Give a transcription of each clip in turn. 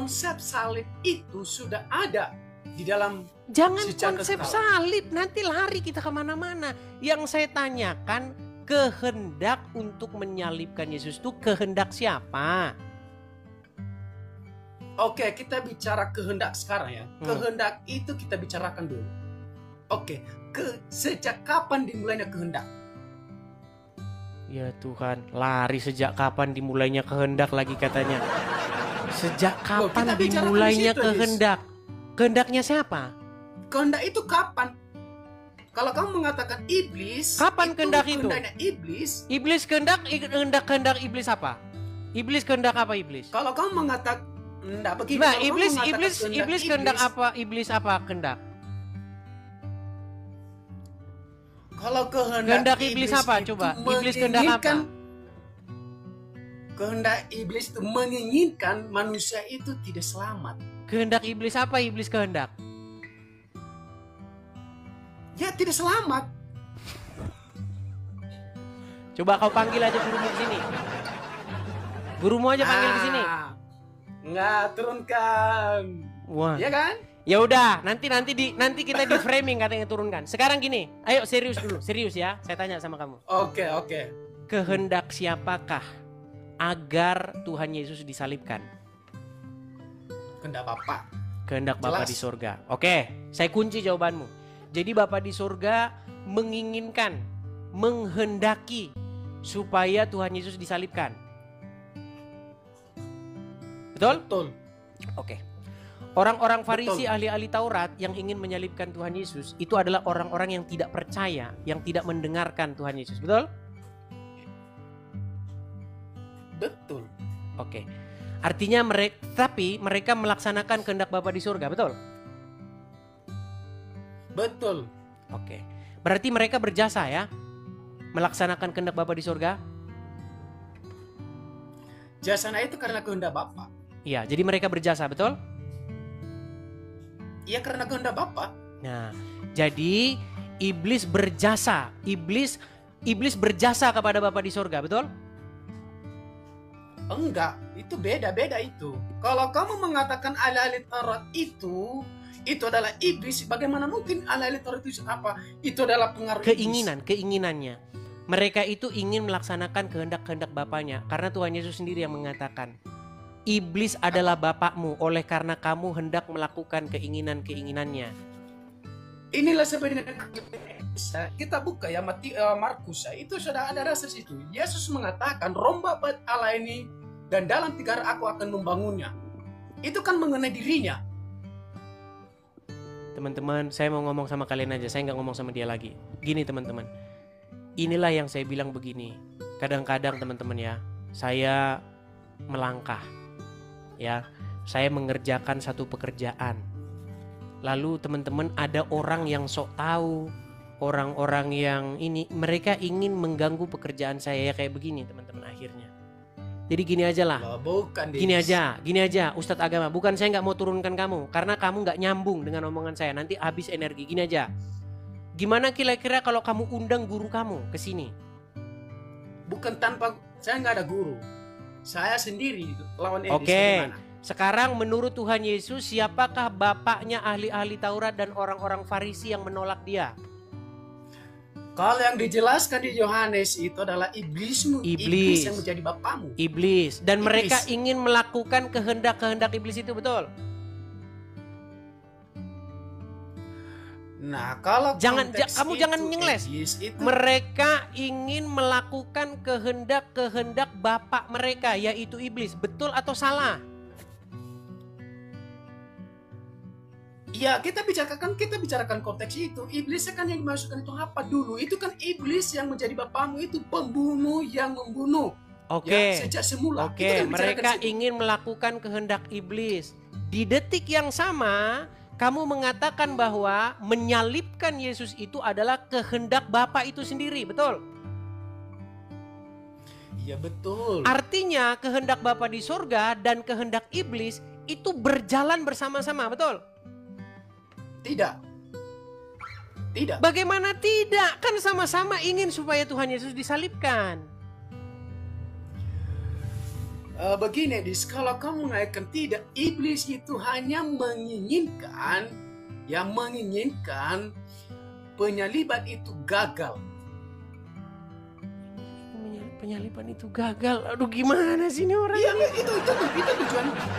konsep salib itu sudah ada di dalam. Jangan Secara konsep skala. salib, nanti lari kita kemana-mana. Yang saya tanyakan, kehendak untuk menyalibkan Yesus itu kehendak siapa? Oke, kita bicara kehendak sekarang ya. Kehendak itu kita bicarakan dulu. Oke, sejak kapan dimulainya kehendak? Ya Tuhan, lari sejak kapan dimulainya kehendak lagi katanya. Sejak Loh, kapan kita bicara dimulainya di situ, Nis. kehendak? Kehendaknya siapa? Kehendak itu kapan? Kalau kamu mengatakan iblis, Kapan kehendak itu? kehendaknya iblis. Iblis kehendak iblis apa? Iblis kehendak apa iblis? Kalau kamu mengatakan enggak begini. Nah, kalau kamu iblis mengatakan kehendak apa? Iblis apa kehendak? Kalau Kehendak iblis apa? itu Coba, iblis kehendak apa? menginginkan- Kehendak iblis itu menginginkan manusia itu tidak selamat. Kehendak iblis apa? Iblis kehendak. Ya tidak selamat. Coba kau panggil aja gurumu ke sini. Gurumu aja panggil ke sini. Nggak turunkan. Wah. Ya kan? Ya udah, nanti kita di framing katanya turunkan. Sekarang gini, ayo serius dulu, serius ya. Saya tanya sama kamu. Oke. Kehendak siapakah agar Tuhan Yesus disalibkan? Kehendak Bapa. Kehendak Bapa Jelas. di surga. Oke, saya kunci jawabanmu. Jadi Bapa di surga menginginkan, menghendaki supaya Tuhan Yesus disalibkan. Betul? Betul. Oke. Orang-orang Farisi, Betul. ahli-ahli Taurat yang ingin menyalibkan Tuhan Yesus itu adalah orang-orang yang tidak percaya, yang tidak mendengarkan Tuhan Yesus. Betul? Betul. Oke. Artinya mereka melaksanakan kehendak Bapa di surga, betul? Betul. Oke. Berarti mereka berjasa ya? Melaksanakan kehendak Bapa di surga? Jasanya itu karena kehendak Bapa. Iya, jadi mereka berjasa, betul? Iya, karena kehendak Bapa. Nah, jadi iblis berjasa. Iblis berjasa kepada Bapa di surga, betul? Enggak, itu beda-beda itu. Kalau kamu mengatakan ahli-ahli Taurat itu adalah iblis, bagaimana mungkin ahli-ahli Taurat itu apa? Itu adalah pengaruh Keinginannya. Mereka itu ingin melaksanakan kehendak-kehendak Bapaknya. Karena Tuhan Yesus sendiri yang mengatakan, iblis adalah bapakmu oleh karena kamu hendak melakukan keinginan-keinginannya. Inilah sebenarnya kita buka ya Markus, itu sudah ada rasa situ. Yesus mengatakan romba bait Allah ini dan dalam 3 hari aku akan membangunnya. Itu kan mengenai dirinya. Teman-teman, saya mau ngomong sama kalian aja, saya nggak ngomong sama dia lagi. Gini teman-teman, inilah yang saya bilang begini. Kadang-kadang teman-teman ya, saya melangkah, ya, saya mengerjakan satu pekerjaan. Lalu teman-teman ada orang yang sok tahu, orang-orang yang ini, mereka ingin mengganggu pekerjaan saya ya kayak begini teman-teman akhirnya. Jadi gini aja lah. Bukan Gini aja Ustadz agama, bukan saya nggak mau turunkan kamu karena kamu nggak nyambung dengan omongan saya, nanti habis energi. Gini aja, gimana kira-kira kalau kamu undang guru kamu ke sini? Bukan tanpa, saya nggak ada guru, saya sendiri lawan iblis. Oke. Bagaimana? Sekarang menurut Tuhan Yesus, siapakah bapaknya ahli-ahli Taurat dan orang-orang Farisi yang menolak dia? Kalau yang dijelaskan di Yohanes itu adalah iblismu, iblis yang menjadi bapamu. Iblis. Dan Iblis. mereka ingin melakukan kehendak-kehendak iblis itu, betul? Nah, kalau Kamu jangan nyengles. Itu, mereka ingin melakukan kehendak-kehendak bapak mereka, yaitu iblis. Betul atau salah? ya kita bicarakan konteks itu. Iblis kan yang dimasukkan itu apa dulu? Itu kan iblis yang menjadi bapamu, itu pembunuh yang membunuh. Oke. Ya, sejak semula. Oke, Kita kan mereka situ. ingin melakukan kehendak iblis. Di detik yang sama, kamu mengatakan bahwa menyalibkan Yesus itu adalah kehendak Bapa itu sendiri, betul? Iya betul. Artinya kehendak Bapa di surga dan kehendak iblis itu berjalan bersama-sama, betul? Tidak. Bagaimana tidak? Kan sama-sama ingin supaya Tuhan Yesus disalibkan. Begini, kalau kamu naikkan tidak, iblis itu hanya menginginkan penyaliban itu gagal. Penyaliban itu gagal. Aduh, gimana sih ini orang? Iya,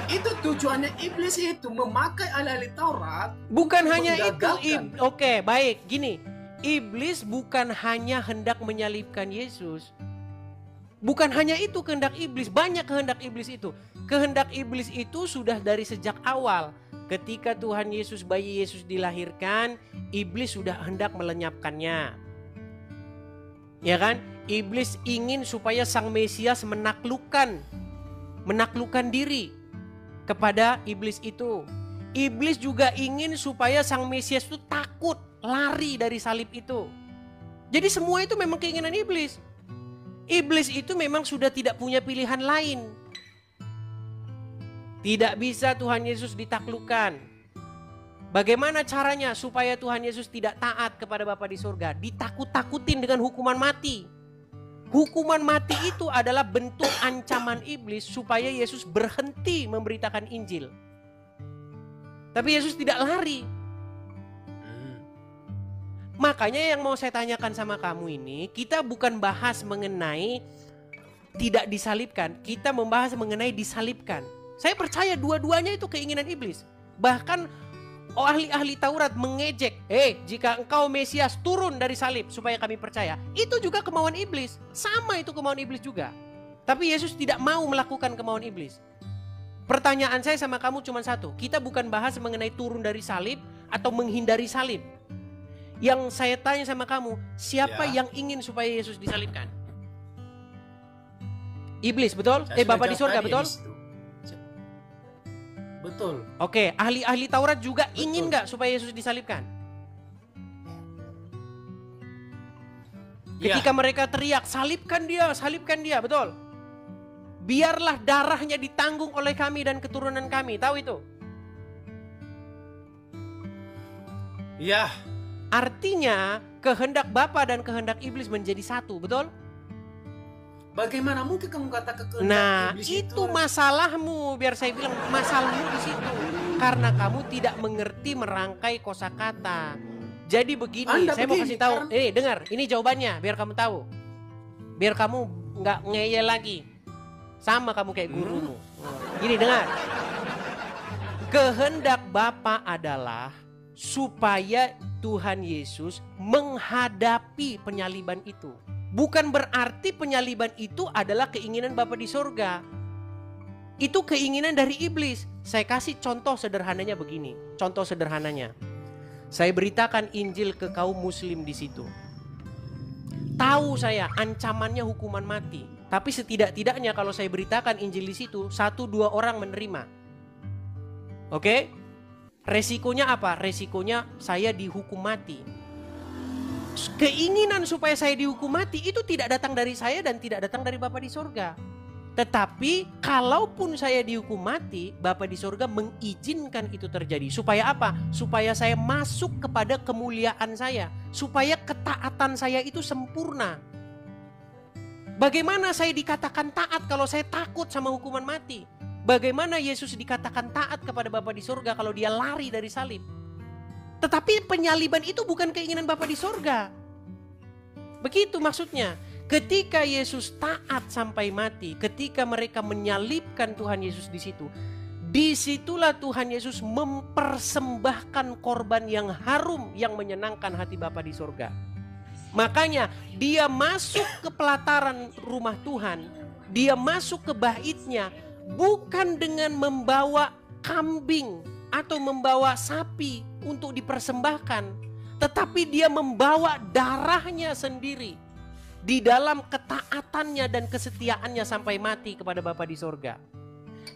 itu tujuannya iblis itu memakai ahli-ahli Taurat. Bukan hanya itu. Menggagalkan. Oke, baik. Gini, iblis bukan hanya hendak menyalibkan Yesus. Bukan hanya itu kehendak iblis. Banyak kehendak iblis itu. Kehendak iblis itu sudah dari sejak awal. Ketika Tuhan Yesus, bayi Yesus dilahirkan, iblis sudah hendak melenyapkannya. Ya kan? Iblis ingin supaya Sang Mesias menaklukkan diri kepada iblis itu. Iblis juga ingin supaya Sang Mesias itu takut, lari dari salib itu. Jadi semua itu memang keinginan iblis. Iblis itu memang sudah tidak punya pilihan lain. Tidak bisa Tuhan Yesus ditaklukkan. Bagaimana caranya supaya Tuhan Yesus tidak taat kepada Bapa di surga? Ditakut-takutin dengan hukuman mati. Hukuman mati itu adalah bentuk ancaman iblis supaya Yesus berhenti memberitakan Injil. Tapi Yesus tidak lari. Makanya yang mau saya tanyakan sama kamu ini, kita bukan bahas mengenai tidak disalibkan, kita membahas mengenai disalibkan. Saya percaya dua-duanya itu keinginan iblis. Bahkan ahli-ahli Taurat mengejek, jika engkau Mesias turun dari salib supaya kami percaya. Itu juga kemauan iblis. Sama itu kemauan iblis juga. Tapi Yesus tidak mau melakukan kemauan iblis. Pertanyaan saya sama kamu cuma satu. Kita bukan bahas mengenai turun dari salib atau menghindari salib. Yang saya tanya sama kamu, siapa yang ingin supaya Yesus disalibkan? Iblis, betul? Bapa di surga, betul? Betul. Oke, ahli-ahli Taurat juga ingin nggak supaya Yesus disalibkan? Ketika mereka teriak, salibkan dia, betul? Biarlah darahnya ditanggung oleh kami dan keturunan kami, tahu itu? Iya. Artinya kehendak Bapa dan kehendak iblis menjadi satu, betul? Bagaimana mungkin kamu katakan kehendak Nah, iblis itu masalahmu. Biar saya bilang masalahmu di situ. Karena kamu tidak mengerti merangkai kosakata. Jadi begini, saya mau kasih tahu. Dengar, ini jawabannya biar kamu tahu. Biar kamu nggak ngeyel lagi. Sama kamu kayak gurumu. Gini, dengar. Kehendak Bapa adalah supaya Tuhan Yesus menghadapi penyaliban itu. Bukan berarti penyaliban itu adalah keinginan Bapa di surga. Itu keinginan dari iblis. Saya kasih contoh sederhananya begini. Contoh sederhananya. Saya beritakan Injil ke kaum muslim di situ. Tahu saya ancamannya hukuman mati. Tapi setidak-tidaknya kalau saya beritakan Injil di situ, 1-2 orang menerima. Oke? Resikonya apa? Resikonya saya dihukum mati. Keinginan supaya saya dihukum mati itu tidak datang dari saya dan tidak datang dari Bapa di surga. Tetapi kalaupun saya dihukum mati, Bapa di surga mengizinkan itu terjadi. Supaya apa? Supaya saya masuk kepada kemuliaan saya. Supaya ketaatan saya itu sempurna. Bagaimana saya dikatakan taat kalau saya takut sama hukuman mati? Bagaimana Yesus dikatakan taat kepada Bapa di surga kalau dia lari dari salib? Tetapi penyaliban itu bukan keinginan Bapa di surga. Begitu maksudnya. Ketika Yesus taat sampai mati, ketika mereka menyalibkan Tuhan Yesus di situ, disitulah Tuhan Yesus mempersembahkan korban yang harum yang menyenangkan hati Bapa di surga. Makanya dia masuk ke pelataran rumah Tuhan, dia masuk ke baitnya bukan dengan membawa kambing atau membawa sapi untuk dipersembahkan, tetapi dia membawa darahnya sendiri di dalam ketaatannya dan kesetiaannya sampai mati kepada Bapa di sorga.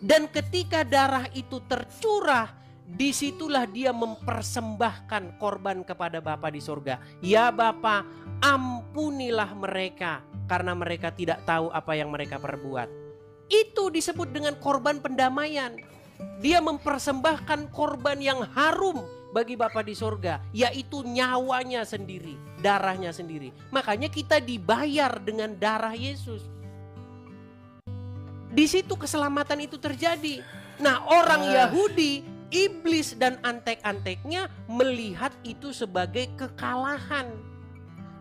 Dan ketika darah itu tercurah, disitulah dia mempersembahkan korban kepada Bapa di sorga. Ya Bapa, ampunilah mereka karena mereka tidak tahu apa yang mereka perbuat. Itu disebut dengan korban pendamaian. Dia mempersembahkan korban yang harum bagi Bapa di sorga, yaitu nyawanya sendiri, darahnya sendiri. Makanya kita dibayar dengan darah Yesus. Di situ keselamatan itu terjadi. Nah, orang Yahudi, iblis dan antek-anteknya melihat itu sebagai kekalahan.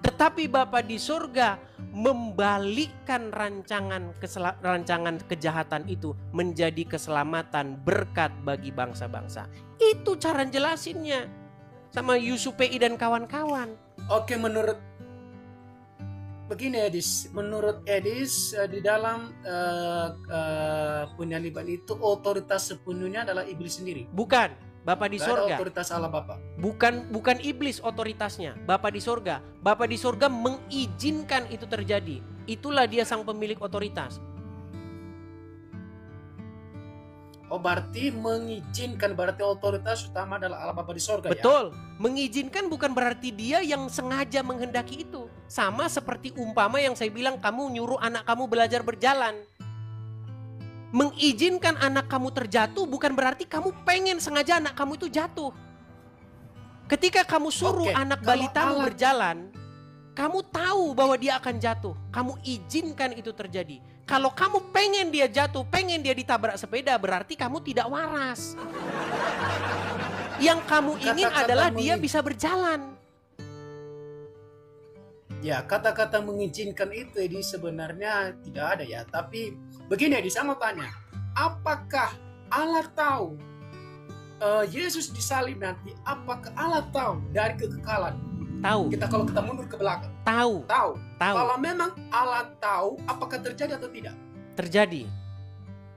Tetapi Bapa di surga membalikkan rancangan kejahatan itu menjadi keselamatan berkat bagi bangsa-bangsa. Itu cara jelasinnya sama Yusuf PI dan kawan-kawan. Oke, begini Edis, menurut Edis di dalam penyaliban itu otoritas sepenuhnya adalah iblis sendiri. Bukan, Bapa di surga. Otoritas Allah Bapa. Bukan iblis otoritasnya, Bapa di surga. Bapa di surga mengizinkan itu terjadi. Itulah dia sang pemilik otoritas. Oh, berarti mengizinkan, berarti otoritas utama adalah Allah Bapa di surga. Betul. Ya? Mengizinkan bukan berarti dia yang sengaja menghendaki itu. Sama seperti umpama yang saya bilang, kamu nyuruh anak kamu belajar berjalan. Mengizinkan anak kamu terjatuh bukan berarti kamu pengen sengaja anak kamu itu jatuh. Ketika kamu suruh anak balitamu berjalan, kamu tahu bahwa dia akan jatuh. Kamu izinkan itu terjadi. Kalau kamu pengen dia jatuh, pengen dia ditabrak sepeda, berarti kamu tidak waras. Yang kamu ingin adalah dia bisa berjalan. Ya, kata-kata mengizinkan itu ini sebenarnya tidak ada ya. Tapi begini, saya mau tanya, apakah Allah tahu Yesus disalib nanti? Apakah Allah tahu dari kekekalan? Tahu. Kalau kita mundur ke belakang. Tahu. Kalau memang Allah tahu, apakah terjadi atau tidak? Terjadi.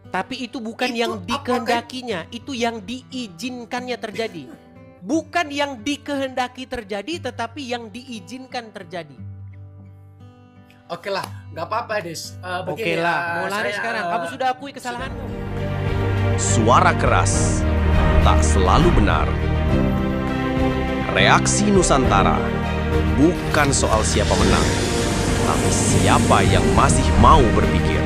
Tapi itu bukan itu yang dikehendakinya, itu yang diizinkannya terjadi. Bukan yang dikehendaki terjadi, tetapi yang diizinkan terjadi. Oke lah, nggak apa-apa Des. Oke lah, mau lari sekarang. Kamu sudah akui kesalahanmu. Suara keras tak selalu benar. Reaksi Nusantara bukan soal siapa menang, tapi siapa yang masih mau berpikir.